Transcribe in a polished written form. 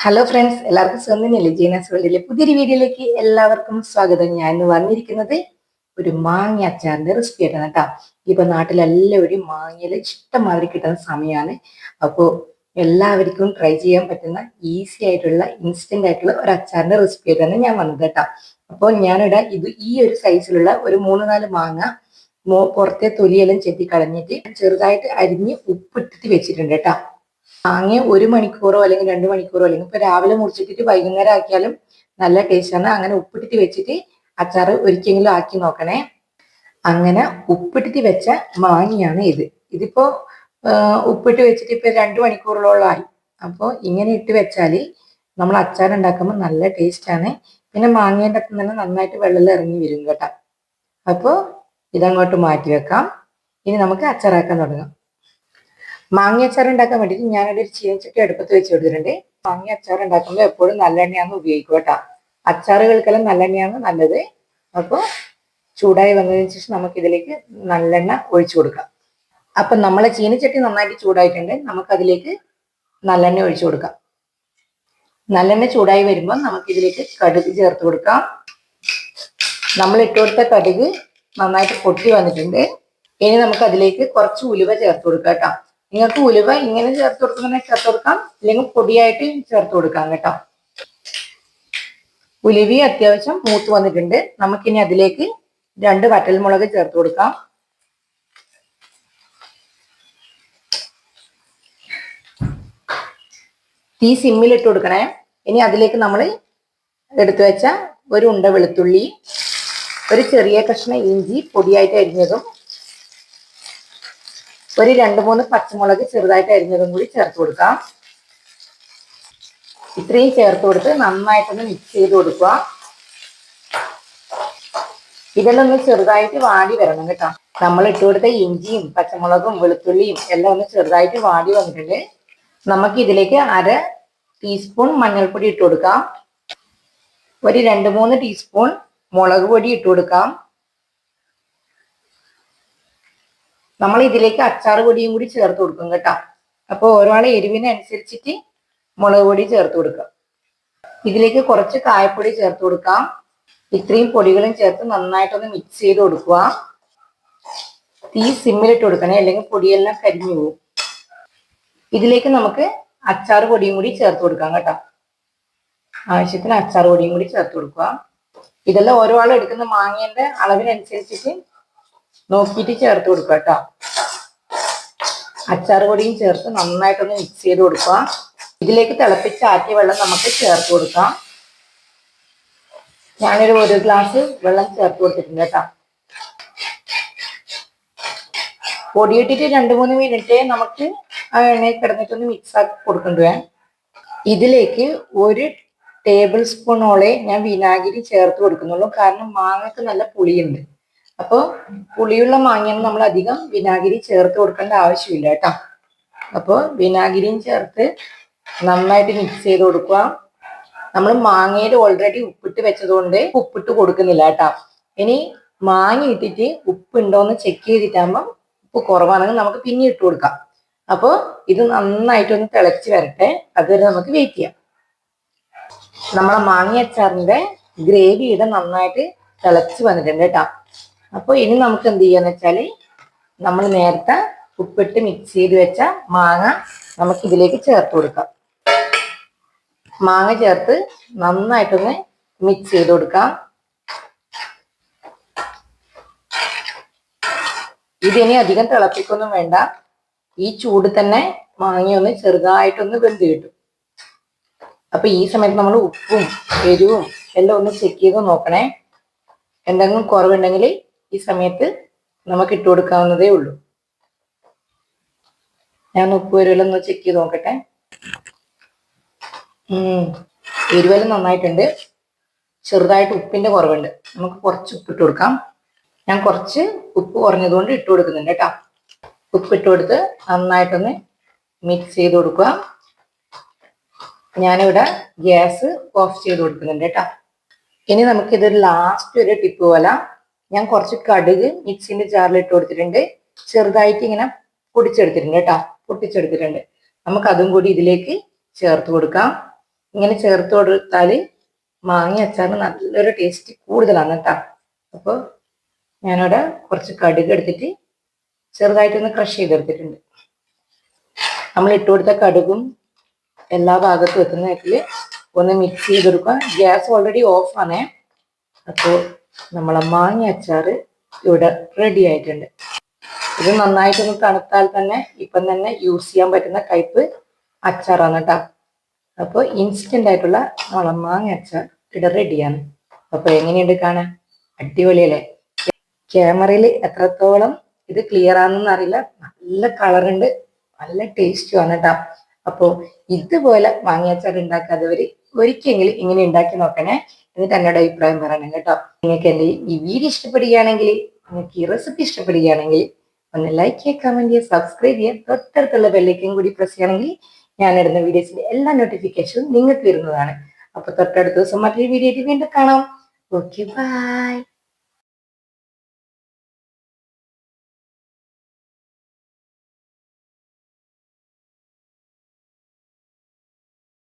Hello friends, എല്ലാവർക്കും സ്വന്തമല്ലേ genus വേൾഡിലെ പുതിയൊരു വീഡിയോയിലേക്ക് എല്ലാവർക്കും സ്വാഗതം. ഞാൻ ഇന്ന് വന്നിരിക്കുന്നത് ഒരു മാങ്ങ അച്ചാറിന്റെ റെസിപ്പി ആയിട്ടാണ് കേട്ടോ. ഇപ്പൊ നാട്ടിലെല്ലാവരും മാങ്ങയിൽ ഇഷ്ടംമാതിരി കിട്ടുന്ന സമയമാണ്. അപ്പോൾ എല്ലാവർക്കും ട്രൈ ചെയ്യാൻ പറ്റുന്ന ഈസി ആയിട്ടുള്ള ഇൻസ്റ്റന്റ് ആയിട്ടുള്ള ഒരു അച്ചാറിന്റെ റെസിപ്പി ആയിട്ടാണ് ഞാൻ വന്നത് കേട്ടോ. അപ്പോൾ ഞാനിവിടെ ഈ ഒരു സൈസിലുള്ള ഒരു 3-4 മാങ്ങ പുറത്തെ തൊലിയെല്ലാം ചെത്തി കളഞ്ഞിട്ട് ചെറുതായിട്ട് അരിഞ്ഞ് ഉപ്പിട്ടിട്ട് വെച്ചിട്ടുണ്ട് കേട്ടോ. മാങ്ങ 1 മണിക്കൂറോ അല്ലെങ്കിൽ 2 മണിക്കൂറോ അല്ലെങ്കിൽ ഇപ്പൊ രാവിലെ മുറിച്ചിട്ടിട്ട് വൈകുന്നേരം ആക്കിയാലും നല്ല ടേസ്റ്റാണ്. അങ്ങനെ ഉപ്പിട്ടിട്ട് വെച്ചിട്ട് അച്ചാർ ഒരിക്കലെങ്കിലും ആക്കി നോക്കണേ. അങ്ങനെ ഉപ്പിട്ടിട്ട് വെച്ച മാങ്ങയാണ് ഇത്. ഇതിപ്പോ ഉപ്പിട്ട് വെച്ചിട്ട് ഇപ്പൊ 2 മണിക്കൂറോളമായി. അപ്പോൾ ഇങ്ങനെ ഇട്ട് വെച്ചാൽ നമ്മൾ അച്ചാർ ഉണ്ടാക്കുമ്പോൾ നല്ല ടേസ്റ്റാണ്. പിന്നെ മാങ്ങേൻ്റെ അകത്ത് തന്നെ നന്നായിട്ട് വെള്ളം ഇറങ്ങി വരും കേട്ടോ. അപ്പോൾ ഇതങ്ങോട്ട് മാറ്റി വെക്കാം. ഇനി നമുക്ക് അച്ചാറാക്കാൻ തുടങ്ങാം. മാങ്ങ അച്ചാർ ഉണ്ടാക്കാൻ വേണ്ടിയിട്ട് ഞാനൊരു ചീനച്ചട്ടി അടുപ്പത്ത് വെച്ച് കൊടുത്തിട്ടുണ്ട്. മാങ്ങ അച്ചാർ ഉണ്ടാക്കുമ്പോൾ എപ്പോഴും നല്ലെണ്ണയാണ് ഉപയോഗിക്കുക കേട്ടോ. അച്ചാറുകൾക്കെല്ലാം നല്ലെണ്ണയാണ് നല്ലത്. അപ്പോൾ ചൂടായി വന്നതിന് ശേഷം നമുക്ക് ഇതിലേക്ക് നല്ലെണ്ണ ഒഴിച്ചു കൊടുക്കാം. അപ്പം നമ്മളെ ചീനച്ചട്ടി നന്നായിട്ട് ചൂടായിട്ടുണ്ട്. നമുക്കതിലേക്ക് നല്ലെണ്ണ ഒഴിച്ചു കൊടുക്കാം. നല്ലെണ്ണ ചൂടായി വരുമ്പോൾ നമുക്കിതിലേക്ക് കടുക് ചേർത്ത് കൊടുക്കാം. നമ്മൾ ഇട്ട് കൊടുത്ത കടുക് നന്നായിട്ട് പൊട്ടി വന്നിട്ടുണ്ട്. ഇനി നമുക്ക് അതിലേക്ക് കുറച്ച് ഉലുവ ചേർത്ത് കൊടുക്കാം കേട്ടോ. നിങ്ങൾക്ക് ഉലുവ ഇങ്ങനെ ചേർത്ത് കൊടുക്കുന്നുണ്ടെങ്കിൽ ചേർത്ത് കൊടുക്കാം, അല്ലെങ്കിൽ പൊടിയായിട്ട് ചേർത്ത് കൊടുക്കാം കേട്ടോ. ഉലുവി അത്യാവശ്യം മൂത്ത് വന്നിട്ടുണ്ട്. നമുക്കിനി അതിലേക്ക് 2 വറ്റൽമുളക് ചേർത്ത് കൊടുക്കാം. തീ സിമ്മിലിട്ട് കൊടുക്കണേ. ഇനി അതിലേക്ക് നമ്മൾ എടുത്തു വെച്ച ഒരു ഉണ്ട വെളുത്തുള്ളി, ഒരു ചെറിയ കഷ്ണം ഇഞ്ചി പൊടിയായിട്ട് അരിഞ്ഞതും, ഒരു 2-3 പച്ചമുളക് ചെറുതായിട്ട് അരിഞ്ഞതും കൂടി ചേർത്ത് കൊടുക്കാം. ഇത്രയും ചേർത്ത് കൊടുത്ത് നന്നായിട്ടൊന്ന് മിക്സ് ചെയ്ത് കൊടുക്കുക. ഇതെല്ലാം ഒന്ന് ചെറുതായിട്ട് വാടി വരണം കേട്ടോ. നമ്മൾ ഇട്ട് കൊടുത്ത ഇഞ്ചിയും പച്ചമുളകും വെളുത്തുള്ളിയും എല്ലാം ഒന്ന് ചെറുതായിട്ട് വാടി വന്നിട്ടുണ്ട്. നമുക്ക് ഇതിലേക്ക് 1/2 ടീസ്പൂൺ മഞ്ഞൾപ്പൊടി ഇട്ട് കൊടുക്കാം. ഒരു 2-3 ടീസ്പൂൺ മുളക് പൊടി ഇട്ട് കൊടുക്കാം. നമ്മൾ ഇതിലേക്ക് അച്ചാർ പൊടിയും കൂടി ചേർത്ത് കൊടുക്കും കേട്ടോ. അപ്പോൾ ഓരോളെ എരിവിനനുസരിച്ചിട്ട് മുളക് പൊടി ചേർത്ത് കൊടുക്കുക. ഇതിലേക്ക് കുറച്ച് കായപ്പൊടി ചേർത്ത് കൊടുക്കാം. ഇത്രയും പൊടികളും ചേർത്ത് നന്നായിട്ടൊന്ന് മിക്സ് ചെയ്ത് കൊടുക്കുക. തീ സിമ്മിലിട്ട് കൊടുക്കണേ, അല്ലെങ്കിൽ പൊടിയെല്ലാം കരിഞ്ഞു പോകും. ഇതിലേക്ക് നമുക്ക് അച്ചാർ പൊടിയും കൂടി ചേർത്ത് കൊടുക്കാം കേട്ടോ. ആവശ്യത്തിന് അച്ചാർ പൊടിയും കൂടി ചേർത്ത് കൊടുക്കുക. ഇതെല്ലാം ഓരോ ആളും എടുക്കുന്ന മാങ്ങേന്റെ അളവിനനുസരിച്ചിട്ട് നോക്കിയിട്ട് ചേർത്ത് കൊടുക്കുക കേട്ടോ. അച്ചാർ പൊടിയും ചേർത്ത് നന്നായിട്ടൊന്ന് മിക്സ് ചെയ്ത് കൊടുക്കുക. ഇതിലേക്ക് തിളപ്പിച്ച് ആറ്റിയ വെള്ളം നമുക്ക് ചേർത്ത് കൊടുക്കാം. ഞാനൊരു 1 ഗ്ലാസ് വെള്ളം ചേർത്ത് കൊടുത്തിട്ടുണ്ട് കേട്ടോ. പൊടിയിട്ടിട്ട് 2-3 മിനിറ്റ് നമുക്ക് ആ എണ്ണയിൽ കിടന്നിട്ടൊന്ന് മിക്സ് ആക്കി കൊടുക്കണ്ടേ. ഇതിലേക്ക് 1 ടേബിൾ സ്പൂണോളെ ഞാൻ വിനാഗിരി ചേർത്ത് കൊടുക്കുന്നുള്ളൂ. കാരണം മാങ്ങക്ക് നല്ല പുളിയുണ്ട്. അപ്പോൾ പുളിയുള്ള മാങ്ങയാണ് നമ്മൾ അധികം വിനാഗിരി ചേർത്ത് കൊടുക്കേണ്ട ആവശ്യമില്ല കേട്ടോ. അപ്പോൾ വിനാഗിരിയും ചേർത്ത് നന്നായിട്ട് മിക്സ് ചെയ്ത് കൊടുക്കുക. നമ്മൾ മാങ്ങയിൽ ഓൾറെഡി ഉപ്പിട്ട് വെച്ചതുകൊണ്ട് ഉപ്പിട്ട് കൊടുക്കുന്നില്ല കേട്ടോ. ഇനി മാങ്ങ ഇട്ടിട്ട് ഉപ്പ് ഉണ്ടോയെന്ന് ചെക്ക് ചെയ്തിട്ടാകുമ്പോൾ ഉപ്പ് കുറവാണെങ്കിൽ നമുക്ക് പിന്നെ ഇട്ട് കൊടുക്കാം. അപ്പോൾ ഇത് നന്നായിട്ടൊന്ന് തിളച്ച് വരട്ടെ. അതുവരെ നമുക്ക് വെയിറ്റ് ചെയ്യാം. നമ്മളെ മാങ്ങ അച്ചാറിന്റെ ഗ്രേവി ഇവിടെ നന്നായിട്ട് തിളച്ച് വന്നിട്ടുണ്ട് കേട്ടോ. അപ്പോൾ ഇനി നമുക്ക് എന്ത് ചെയ്യാന്ന് വെച്ചാൽ നമ്മൾ നേരത്തെ ഉപ്പിട്ട് മിക്സ് ചെയ്ത് വെച്ച മാങ്ങ നമുക്ക് ഇതിലേക്ക് ചേർത്ത് കൊടുക്കാം. മാങ്ങ ചേർത്ത് നന്നായിട്ടൊന്ന് മിക്സ് ചെയ്ത് കൊടുക്കാം. ഇതിനി അധികം തിളപ്പിക്കൊന്നും വേണ്ട. ഈ ചൂട് തന്നെ മാങ്ങയൊന്ന് ചെറുതായിട്ടൊന്ന് വെന്ത് കിട്ടും. അപ്പൊ ഈ സമയത്ത് നമ്മൾ ഉപ്പും എരിവും എല്ലാം ഒന്ന് ചെക്ക് ചെയ്ത് നോക്കണേ. എന്തെങ്കിലും കുറവുണ്ടെങ്കിൽ ഈ സമയത്ത് നമുക്ക് ഇട്ട് കൊടുക്കാവുന്നതേ ഉള്ളൂ. ഞാൻ ഉപ്പ് എരിവെല്ലാം ഒന്ന് ചെക്ക് ചെയ്ത് നോക്കട്ടെ. എരിവെല്ലാം നന്നായിട്ടുണ്ട്. ചെറുതായിട്ട് ഉപ്പിന്റെ കുറവുണ്ട്. നമുക്ക് കുറച്ച് ഉപ്പ് ഇട്ട് കൊടുക്കാം. ഞാൻ കുറച്ച് ഉപ്പ് കുറഞ്ഞതുകൊണ്ട് ഇട്ട് കൊടുക്കുന്നുണ്ട് കേട്ടോ. ഉപ്പ് ഇട്ട് കൊടുത്ത് നന്നായിട്ടൊന്ന് മിക്സ് ചെയ്ത് കൊടുക്കുക. ഞാനിവിടെ ഗ്യാസ് ഓഫ് ചെയ്ത് കൊടുക്കുന്നുണ്ട് കേട്ടോ. ഇനി നമുക്കിതൊരു ലാസ്റ്റ് ഒരു ടിപ്പ് പോലെ ഞാൻ കുറച്ച് കടുക് മിക്സിന്റെ ജാറിൽ ഇട്ട് കൊടുത്തിട്ടുണ്ട്. ചെറുതായിട്ട് ഇങ്ങനെ പൊടിച്ചെടുത്തിട്ടുണ്ട് കേട്ടോ. പൊട്ടിച്ചെടുത്തിട്ടുണ്ട്. നമുക്ക് അതും കൂടി ഇതിലേക്ക് ചേർത്ത് കൊടുക്കാം. ഇങ്ങനെ ചേർത്ത് കൊടുത്താൽ മാങ്ങ അച്ചാറിന് നല്ലൊരു ടേസ്റ്റ് കൂടുതലാണ് കേട്ടോ. അപ്പോൾ ഞാനിവിടെ കുറച്ച് കടുക് എടുത്തിട്ട് ചെറുതായിട്ടൊന്ന് ക്രഷ് ചെയ്തെടുത്തിട്ടുണ്ട്. നമ്മൾ ഇട്ട് കൊടുത്ത കടുകും എല്ലാ ഭാഗത്തും എത്തുന്ന തരത്തിൽ ഒന്ന് മിക്സ് ചെയ്തെടുക്കുക. ഗ്യാസ് ഓൾറെഡി ഓഫ് ആണേ. അപ്പോൾ നമ്മളെ മാങ്ങ അച്ചാർ ഇവിടെ റെഡി ആയിട്ടുണ്ട്. ഇത് നന്നായിട്ടൊന്ന് തണുത്താൽ തന്നെ ഇപ്പം തന്നെ യൂസ് ചെയ്യാൻ പറ്റുന്ന ടൈപ്പ് അച്ചാറാണ് കേട്ടോ. അപ്പോൾ ഇൻസ്റ്റന്റ് ആയിട്ടുള്ള നമ്മളെ മാങ്ങ അച്ചാർ ഇവിടെ റെഡിയാണ്. അപ്പോൾ എങ്ങനെയുണ്ട് കാണാൻ? അടിപൊളിയല്ലേ? ക്യാമറയിൽ എത്രത്തോളം ഇത് ക്ലിയർ ആണെന്ന് അറിയില്ല. നല്ല കളറുണ്ട്, നല്ല ടേസ്റ്റുമാണ് കേട്ടോ. അപ്പോൾ ഇതുപോലെ മാങ്ങാച്ചാർ ഉണ്ടാക്കാത്തവർ ഒരിക്കലെങ്കിലും ഇങ്ങനെ ഉണ്ടാക്കി നോക്കണേ. എന്നിട്ട് എന്നോട് അഭിപ്രായം പറയണം കേട്ടോ. നിങ്ങൾക്ക് എൻ്റെ ഈ വീഡിയോ ഇഷ്ടപ്പെടുകയാണെങ്കിൽ, നിങ്ങൾക്ക് ഈ റെസിപ്പി ഇഷ്ടപ്പെടുകയാണെങ്കിൽ ഒന്ന് ലൈക്ക് ചെയ്യുക, കമന്റ് ചെയ്യുക, സബ്സ്ക്രൈബ് ചെയ്യുക. തൊട്ടടുത്തുള്ള ബെല്ലൈക്കൻ കൂടി പ്രസ് ചെയ്യണമെങ്കിൽ ഞാൻ ഇടുന്ന വീഡിയോസിന്റെ എല്ലാ നോട്ടിഫിക്കേഷനും നിങ്ങൾക്ക് വരുന്നതാണ്. അപ്പോൾ തൊട്ടടുത്ത ദിവസം മറ്റൊരു വീഡിയോ ആയിട്ട് വീണ്ടും കാണാം. Okay, by.